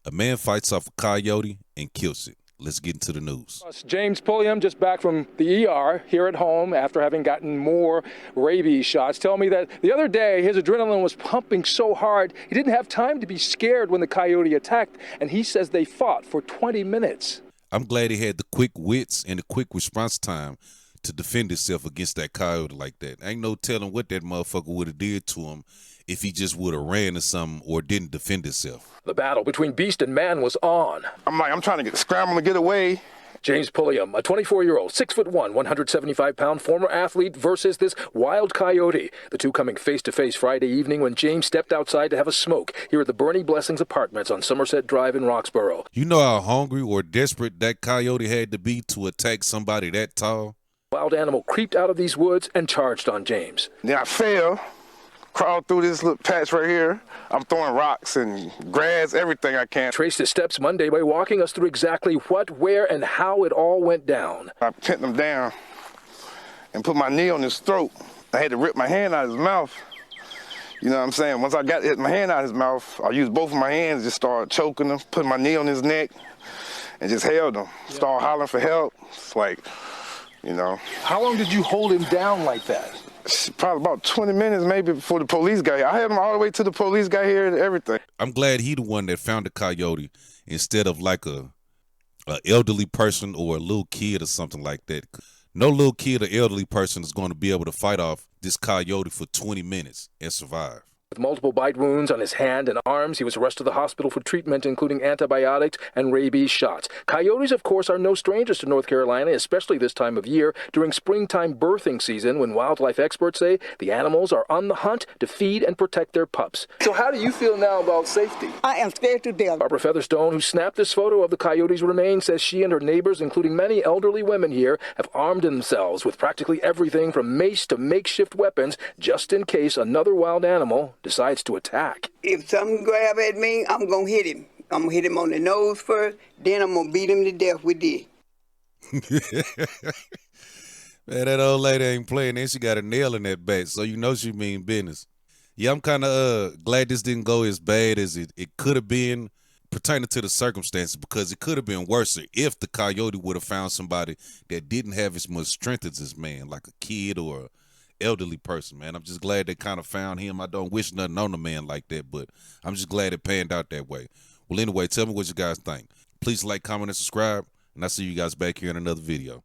A man fights off a coyote and kills it. Let's get into the news. James Pulliam, just back from the ER here at home after having gotten more rabies shots, tell me that the other day his adrenaline was pumping so hard he didn't have time to be scared when the coyote attacked, and he says they fought for 20 minutes. I'm glad he had the quick wits and the quick response time to defend himself against that coyote like that. Ain't no telling what that motherfucker would have did to him if he just would have ran or something or didn't defend himself. The battle between beast and man was on. I'm trying to scramble to get away. James Pulliam, a 24-year-old, 6'1", 175-pound former athlete versus this wild coyote. The two coming face-to-face Friday evening when James stepped outside to have a smoke here at the Bernie Blessings Apartments on Somerset Drive in Roxborough. You know how hungry or desperate that coyote had to be to attack somebody that tall? Wild animal creeped out of these woods and charged on James. Then I fell, crawled through this little patch right here. I'm throwing rocks and grass, everything I can. Traced his steps Monday by walking us through exactly what, where, and how it all went down. I pinned him down and put my knee on his throat. I had to rip my hand out of his mouth. You know what I'm saying? Once I got my hand out of his mouth, I used both of my hands, just started choking him, put my knee on his neck, and just held him. Started hollering for help. It's like, you know. How long did you hold him down like that? Probably about 20 minutes maybe before the police got here. I had him all the way till the police got here and everything. I'm glad he the one that found the coyote instead of like a elderly person or a little kid or something like that. No little kid or elderly person is going to be able to fight off this coyote for 20 minutes and survive. With multiple bite wounds on his hand and arms, he was rushed to the hospital for treatment, including antibiotics and rabies shots. Coyotes, of course, are no strangers to North Carolina, especially this time of year during springtime birthing season when wildlife experts say the animals are on the hunt to feed and protect their pups. So how do you feel now about safety? I am scared to death. Barbara Featherstone, who snapped this photo of the coyote's remains, says she and her neighbors, including many elderly women here, have armed themselves with practically everything from mace to makeshift weapons just in case another wild animal decides to attack. If something grab at me, I'm going to hit him. I'm going to hit him on the nose first, then I'm going to beat him to death with this. Man, that old lady ain't playing. Then she got a nail in that back, so you know she mean business. Yeah, I'm kind of glad this didn't go as bad as it could have been pertaining to the circumstances, because it could have been worse if the coyote would have found somebody that didn't have as much strength as this man, like a kid or a elderly person, man. I'm just glad they kind of found him. I don't wish nothing on a man like that, but I'm just glad it panned out that way. Well, anyway, tell me what you guys think. Please like, comment, and subscribe, and I'll see you guys back here in another video.